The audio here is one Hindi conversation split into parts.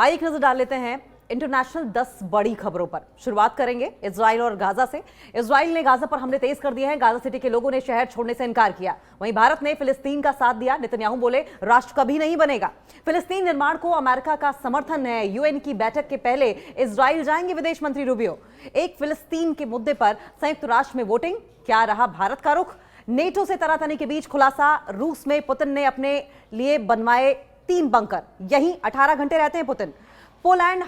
आइए एक नजर डाल लेते हैं इंटरनेशनल 10 बड़ी खबरों पर। शुरुआत करेंगे इजराइल और गाजा से। इजराइल ने गाजा पर हमले तेज कर दिए हैं। गाजा सिटी के लोगों ने शहर छोड़ने से इनकार किया। वहीं भारत ने फिलिस्तीन का साथ दिया। नेतन्याहू बोले राष्ट्र कभी नहीं बनेगा। फिलिस्तीन निर्माण को अमेरिका का समर्थन है। यूएन की बैठक के पहले इजराइल जाएंगे विदेश मंत्री रूबियो। एक फिलिस्तीन के मुद्दे पर संयुक्त राष्ट्र में वोटिंग, क्या रहा भारत का रुख? नेटो से तनातनी के बीच खुलासा, रूस में पुतिन ने अपने लिए बनवाए 3 बंकर, यहीं 18 घंटे रहते हैं पुतिन। पोलैंड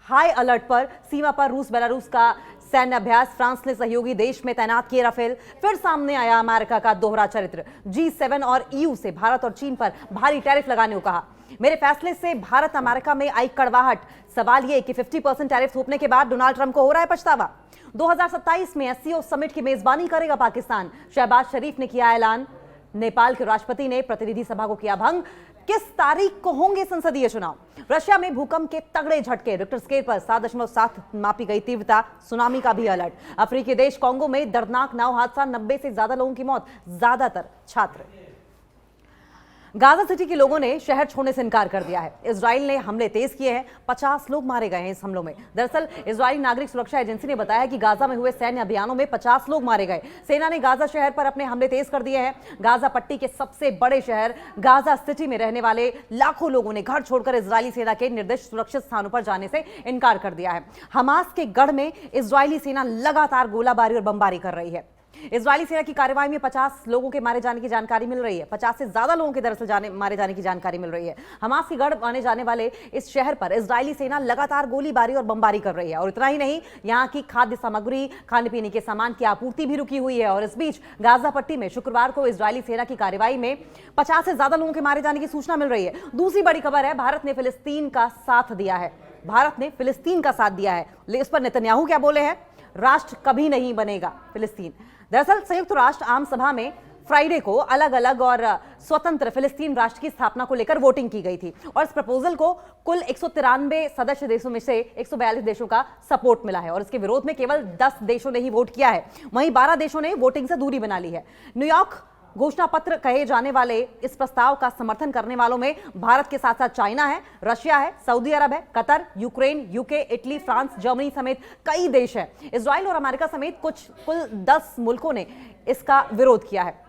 हाई अलर्ट पर, सीमा पर रूस बेलारूस का सैन्य अभ्यास। फ्रांस ने सहयोगी देश में तैनात किए राफेल। फिर सामने आया अमेरिका का दोहरा चरित्र। G7 और EU से भारत और चीन पर भारी टैरिफ लगाने को कहा। मेरे फैसले से भारत अमेरिका में आई कड़वाहट। सवाल यह कि 50% टैरिफ थोपने के बाद डोनाल्ड ट्रंप को हो रहा है पछतावा। 2027 में SCO समिट की मेजबानी करेगा पाकिस्तान। शहबाज शरीफ ने किया ऐलान। नेपाल के राष्ट्रपति ने प्रतिनिधि सभा को किया भंग। किस तारीख को होंगे संसदीय चुनाव? रशिया में भूकंप के तगड़े झटके, रिक्टर स्केल पर 7.7 मापी गई तीव्रता। सुनामी का भी अलर्ट। अफ्रीकी देश कांगो में दर्दनाक नाव हादसा, 90 से ज्यादा लोगों की मौत, ज्यादातर छात्र। गाजा सिटी के लोगों ने शहर छोड़ने से इनकार कर दिया है। इजराइल ने हमले तेज किए हैं। 50 लोग मारे गए हैं इस हमलों में। दरअसल इजरायली नागरिक सुरक्षा एजेंसी ने बताया कि गाजा में हुए सैन्य अभियानों में 50 लोग मारे गए। सेना ने गाजा शहर पर अपने हमले तेज कर दिए हैं। गाजा पट्टी के सबसे बड़े शहर गाजा सिटी में रहने वाले लाखों लोगों ने घर छोड़कर इजरायली सेना के निर्दिष्ट सुरक्षित स्थानों पर जाने से इनकार कर दिया है। हमास के गढ़ में इजरायली सेना लगातार गोलाबारी और बमबारी कर रही है। इजरायली सेना की कार्रवाई में 50 लोगों के मारे जाने की जानकारी मिल रही है। 50 से ज्यादा लोगों के दरअसल मारे जाने की जानकारी मिल रही है। हमास की गढ़ माने जाने वाले इस शहर पर इजरायली सेना लगातार गोलीबारी और बमबारी कर रही है। और इतना ही नहीं, यहां की खाद्य सामग्री, खाने पीने के सामान की आपूर्ति भी रुकी हुई है। और इस बीच गाजा पट्टी में शुक्रवार को इजरायली सेना की कार्रवाई में 50 से ज्यादा लोगों के मारे जाने की सूचना मिल रही है। दूसरी बड़ी खबर है, भारत ने फिलिस्तीन का साथ दिया है। भारत ने फिलिस्तीन का साथ दिया है। इस पर नेतन्याहू क्या बोले हैं? राष्ट्र कभी नहीं बनेगा फिलिस्तीन। दरअसल संयुक्त राष्ट्र आम सभा में फ्राइडे को अलग अलग और स्वतंत्र फिलिस्तीन राष्ट्र की स्थापना को लेकर वोटिंग की गई थी। और इस प्रपोजल को कुल 193 सदस्य देशों में से 142 देशों का सपोर्ट मिला है। और इसके विरोध में केवल 10 देशों ने ही वोट किया है। वहीं 12 देशों ने वोटिंग से दूरी बना ली है। न्यूयॉर्क घोषणा पत्र कहे जाने वाले इस प्रस्ताव का समर्थन करने वालों में भारत के साथ साथ चाइना है, रशिया है, सऊदी अरब है, Qatar, Ukraine, UK, Italy, France, Germany समेत कई देश हैं। इजराइल और अमेरिका समेत कुल 10 मुल्कों ने इसका विरोध किया है।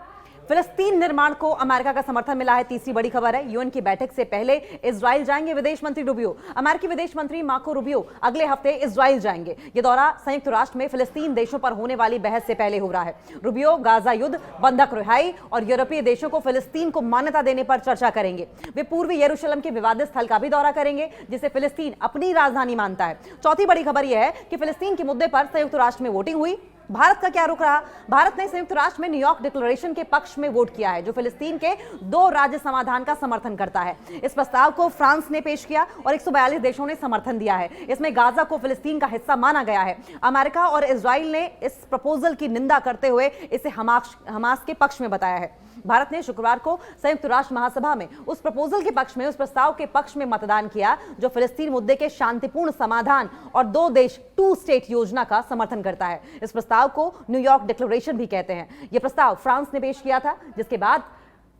फिलिस्तीन निर्माण को अमेरिका का समर्थन मिला है। तीसरी बड़ी खबर है, यूएन की बैठक से पहले इजराइल जाएंगे विदेश मंत्री रूबियो। अमेरिकी विदेश मंत्री मार्को रूबियो अगले हफ्ते इजराइल जाएंगे। यह दौरा संयुक्त राष्ट्र में फिलिस्तीन देशों पर होने वाली बहस से पहले हो रहा है। रूबियो गाजा युद्ध, बंधक रिहाई और यूरोपीय देशों को फिलिस्तीन को मान्यता देने पर चर्चा करेंगे। वे पूर्वी यरूशलेम के विवादित स्थल का भी दौरा करेंगे, जिसे फिलिस्तीन अपनी राजधानी मानता है। चौथी बड़ी खबर यह है कि फिलिस्तीन के मुद्दे पर संयुक्त राष्ट्र में वोटिंग हुई। भारत का क्या रुख रहा? भारत ने संयुक्त राष्ट्र में न्यूयॉर्क डिक्लेरेशन के पक्ष में वोट किया है, जो फिलिस्तीन के 2 राज्य समाधान का समर्थन करता है। इस प्रस्ताव को फ्रांस ने पेश किया और 142 देशों ने समर्थन दिया है। इसमें गाजा को फिलिस्तीन का हिस्सा माना गया है। अमेरिका और इजराइल ने इस प्रपोजल की निंदा करते हुए इसे हमास के पक्ष में बताया है। भारत ने शुक्रवार को संयुक्त राष्ट्र महासभा में उस प्रपोजल के पक्ष में, उस प्रस्ताव के पक्ष में मतदान किया, जो फिलिस्तीन मुद्दे के शांतिपूर्ण समाधान और 2 देश 2 स्टेट योजना का समर्थन करता है। इस प्रस्ताव को न्यूयॉर्क डिक्लेरेशन भी कहते हैं। यह प्रस्ताव फ्रांस ने पेश किया था, जिसके बाद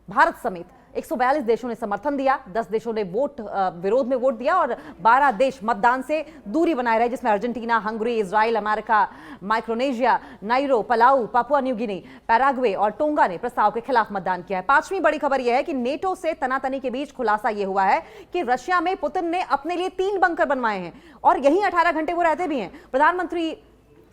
भारत समेत 142 देशों ने समर्थन दिया। 10 देशों ने विरोध में वोट दिया और 12 देश मतदान से दूरी बनाए रहे, जिसमें Argentina, Hungary, Israel, America, Micronesia, Nauru, Palau, Papua New Guinea, Paraguay और टोंगा ने प्रस्ताव के खिलाफ मतदान किया है। 5वीं बड़ी खबर यह है कि नेटो से तनातनी के बीच खुलासा यह हुआ है कि रशिया में पुतिन ने अपने लिए 3 बंकर बनवाए हैं और यहीं 18 घंटे वो रहते भी हैं। प्रधानमंत्री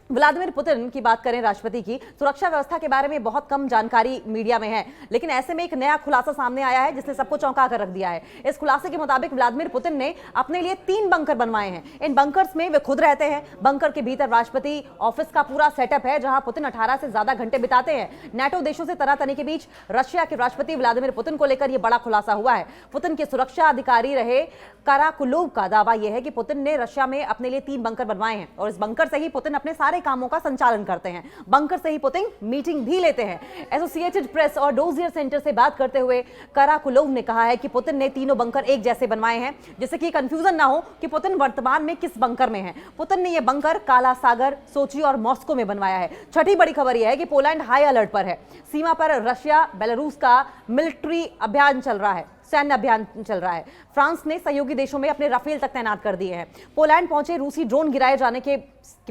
व्लादिमीर पुतिन की बात करें, राष्ट्रपति की सुरक्षा व्यवस्था के बारे में बहुत कम जानकारी मीडिया में है, लेकिन ऐसे में एक नया खुलासा सामने आया है जिसने सबको चौंका कर रख दिया है। इस खुलासे के मुताबिक व्लादिमीर पुतिन ने अपने लिए 3 बंकर बनवाए हैं। इन बंकर्स में वे खुद रहते हैं। बंकर के भीतर राष्ट्रपति ऑफिस का पूरा सेटअप है, जहां पुतिन 18 से ज्यादा घंटे बिताते हैं। नाटो देशों से तनातनी के बीच रशिया के राष्ट्रपति व्लादिमीर पुतिन को लेकर यह बड़ा खुलासा हुआ है। पुतिन के सुरक्षा अधिकारी रहे काराकुलोव का दावा यह है कि पुतिन ने रशिया में अपने लिए 3 बंकर बनवाए हैं और इस बंकर से ही पुतिन अपने सारे कामों का संचालन करते हैं। बंकर से ही पुतिन मीटिंग भी लेते हैं। एसोसिएटेड प्रेस और डोजियर सेंटर से बात करते हुए काराकुलोव ने कहा है कि पुतिन ने तीनों बंकर एक जैसे बनवाए हैं, जिससे कि कंफ्यूजन ना हो कि पुतिन वर्तमान में किस बंकर में है। पुतिन ने यह बंकर काला सागर, सोची और मॉस्को में बनवाया है। छठी बड़ी खबर यह है कि पोलैंड हाई अलर्ट पर है। सीमा पर रशिया बेलारूस का मिलिट्री अभियान चल रहा है। सैन्य अभियान चल रहा है। फ्रांस ने सहयोगी देशों में अपने राफेल तक तैनात कर दिए हैं। पोलैंड पहुंचे रूसी ड्रोन गिराए जाने के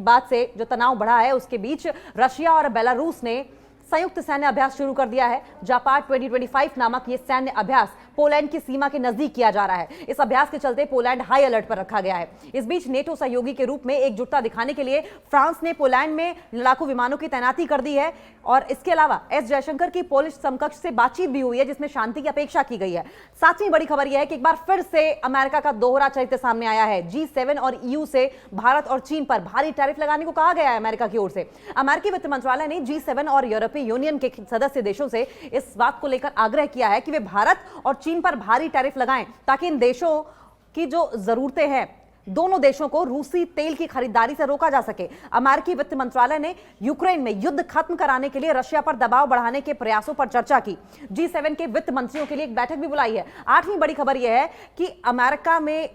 बाद से जो तनाव बढ़ा है, उसके बीच रशिया और बेलारूस ने संयुक्त सैन्य अभ्यास शुरू कर दिया है। जापार्ड 2025 नामक ये सैन्य अभ्यास पोलैंड की सीमा के नजदीक किया जा रहा है। इस अभ्यास के चलते पोलैंड हाई अलर्ट पर रखा गया है। इस बीच नेटो सहयोगी के रूप में एकजुटता दिखाने के लिए फ्रांस ने पोलैंड में लड़ाकू विमानों की तैनाती कर दी है और इसके अलावा एस जयशंकर की पोलिश समकक्ष से बातचीत भी हुई है, जिसमें शांति की अपेक्षा की गई है। सातवीं बड़ी खबर यह है कि एक बार फिर से अमेरिका का दोहरा चरित्र सामने आया है। G7 और EU से भारत और चीन पर भारी टैरिफ लगाने को कहा गया है अमेरिका की ओर से। अमेरिकी वित्त मंत्रालय ने G7 और यूरोपीय यूनियन के सदस्य देशों से इस बात को लेकर आग्रह किया है कि वे भारत और चीन पर भारी टैरिफ लगाएं, ताकि इन देशों की जो जरूरतें हैं, दोनों देशों को रूसी तेल की खरीदारी से रोका जा सके। अमेरिकी वित्त मंत्रालय ने यूक्रेन में युद्ध खत्म कराने के लिए रशिया पर दबाव बढ़ाने के प्रयासों पर चर्चा की। G7 के वित्त मंत्रियों के लिए एक बैठक भी बुलाई है। आठवीं बड़ी खबर यह है कि अमेरिका में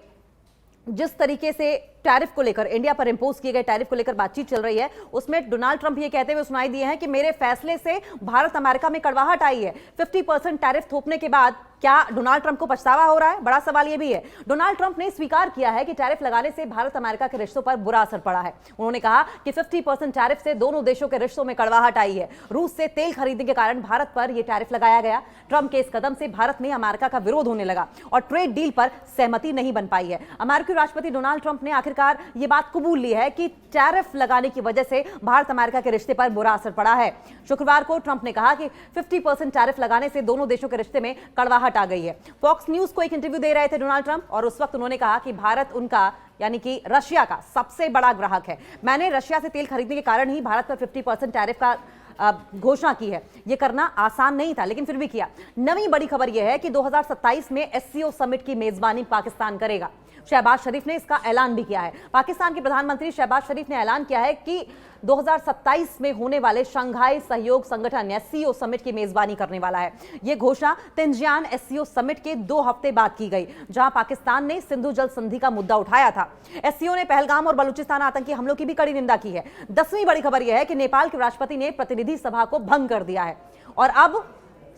जिस तरीके से टैरिफ को लेकर, इंडिया पर इंपोज किए गए टैरिफ को लेकर बातचीत चल रही है, उसमें डोनाल्ड ट्रंप ये कहते हुए सुनाई दिए हैं कि मेरे फैसले से भारत अमेरिका में कड़वाहट आई है। 50% टैरिफ थोपने के बाद क्या डोनाल्ड ट्रंप को पछतावा हो रहा है? बड़ा सवाल यह भी है। डोनाल्ड ट्रंप ने स्वीकार किया है कि टैरिफ लगाने से भारत अमेरिका के रिश्तों पर बुरा असर पड़ा है। उन्होंने कहा कि 50% टैरिफ से दोनों देशों के रिश्तों में कड़वाहट आई है। रूस से तेल खरीदने के कारण भारत पर यह टैरिफ लगाया गया। ट्रंप के इस कदम से भारत में अमेरिका का विरोध होने लगा और ट्रेड डील पर सहमति नहीं बन पाई है। अमेरिकी राष्ट्रपति डोनाल्ड ट्रंप ने आखिरकार यह बात कबूल ली है कि टैरिफ लगाने की वजह से भारत अमेरिका के रिश्ते पर बुरा असर पड़ा है। शुक्रवार को ट्रंप ने कहा कि 50% टैरिफ लगाने से दोनों देशों के रिश्ते में कड़वाहट आ गई है। फॉक्स न्यूज को एक इंटरव्यू दे रहे थे डोनाल्ड ट्रंप और उस वक्त उन्होंने कहा कि भारत उनका, यानी कि रशिया का सबसे बड़ा ग्राहक है। मैंने रशिया से तेल खरीदने के कारण ही भारत पर 50% टैरिफ का घोषणा की है। यह करना आसान नहीं था, लेकिन फिर भी किया। नवी बड़ी खबर यह है कि 2027 में SCO समिट की मेजबानी पाकिस्तान करेगा। शहबाज शरीफ ने इसका ऐलान भी किया है। पाकिस्तान के प्रधानमंत्री शहबाज शरीफ ने ऐलान किया है कि 2027 में होने वाले शंघाई सहयोग संगठन SCO समिट की मेजबानी करने वाला है। यह घोषणा तिनजियान SCO समिट के 2 हफ्ते बाद की गई, जहां पाकिस्तान ने सिंधु जल संधि का मुद्दा उठाया था। SCO ने पहलगाम और बलूचिस्तान आतंकी हमलों की भी कड़ी निंदा की है। 10वीं बड़ी खबर यह है कि नेपाल के राष्ट्रपति ने प्रतिनिधि सभा को भंग कर दिया है और अब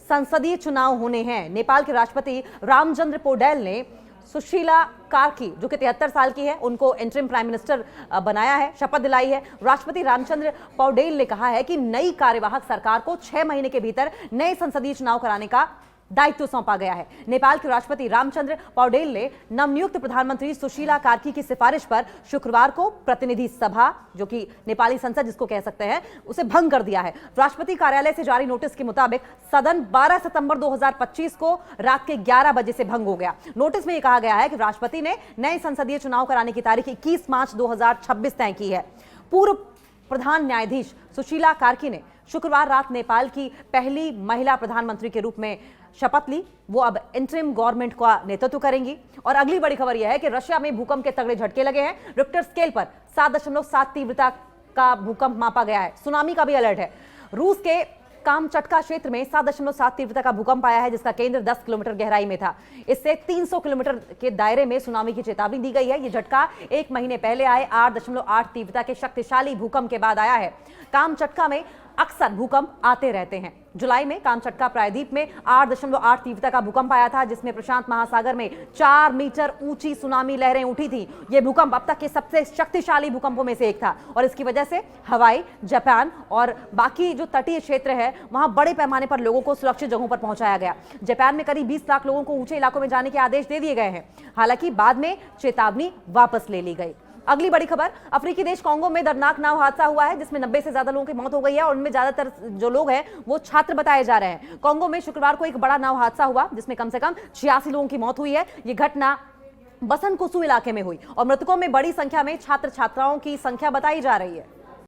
संसदीय चुनाव होने हैं। नेपाल के राष्ट्रपति रामचंद्र पौडेल ने सुशीला कार्की, जो कि 73 साल की है, उनको इंटरिम प्राइम मिनिस्टर बनाया है, शपथ दिलाई है। राष्ट्रपति रामचंद्र पौडेल ने कहा है कि नई कार्यवाहक सरकार को 6 महीने के भीतर नए संसदीय चुनाव कराने का दायित्व सौंपा गया है। नेपाल के राष्ट्रपति रामचंद्र पौडेल ने नवनियुक्त प्रधानमंत्री सुशीला कार्की की सिफारिश पर शुक्रवार को प्रतिनिधि सभा, जो कि नेपाली संसद जिसको कह सकते हैं, उसे भंग कर दिया है। राष्ट्रपति कार्यालय से जारी नोटिस के मुताबिक सदन 12 सितंबर 2025 को रात के 11 बजे से भंग हो गया। नोटिस में यह कहा गया है कि राष्ट्रपति ने नए संसदीय चुनाव कराने की तारीख 21 मार्च 2026 तय की है। पूर्व प्रधान न्यायाधीश सुशीला कार्की ने शुक्रवार रात नेपाल की पहली महिला प्रधानमंत्री के रूप में शपथ ली। वो अब इंटरिम गवर्नमेंट का नेतृत्व करेंगी। और अगली बड़ी खबर यह है कि रशिया में भूकंप के तगड़े झटके लगे हैं। रिक्टर स्केल पर 7.7 तीव्रता का भूकंप मापा गया है। सुनामी का भी अलर्ट है। रूस के कामचटका क्षेत्र में 7.7 तीव्रता का भूकंप आया है, जिसका केंद्र 10 किलोमीटर गहराई में था। इससे 300 किलोमीटर के दायरे में सुनामी की चेतावनी दी गई है। यह झटका 1 महीने पहले आए 8.8 तीव्रता के शक्तिशाली भूकंप के बाद आया है। कामचटका में अक्सर भूकंप आते रहते हैं। जुलाई में कामचटका प्रायद्वीप में 8.8 तीव्रता का भूकंप आया था, जिसमें प्रशांत महासागर में 4 मीटर ऊंची सुनामी लहरें उठी थी। यह भूकंप अब तक के सबसे शक्तिशाली भूकंपों में से एक था और इसकी वजह से हवाई, जापान और बाकी जो तटीय क्षेत्र है, वहां बड़े पैमाने पर लोगों को सुरक्षित जगहों पर पहुंचाया गया। जापान में करीब 20 लाख लोगों को ऊंचे इलाकों में जाने के आदेश दे दिए गए हैं। हालांकि बाद में चेतावनी वापस ले ली गई। अगली बड़ी खबर, अफ्रीकी देश कांगो में दर्दनाक नाव हादसा हुआ है, जिसमें 90 से ज्यादा लोगों की मौत हो गई है और उनमें ज्यादातर जो लोग हैं वो छात्र बताए जा रहे हैं। कांगो में शुक्रवार को एक बड़ा नाव हादसा हुआ, जिसमें कम से कम 86 लोगों की मौत हुई है। ये घटना बसंत कुसु इलाके में हुई और मृतकों में बड़ी संख्या में छात्र छात्राओं की संख्या बताई जा रही है।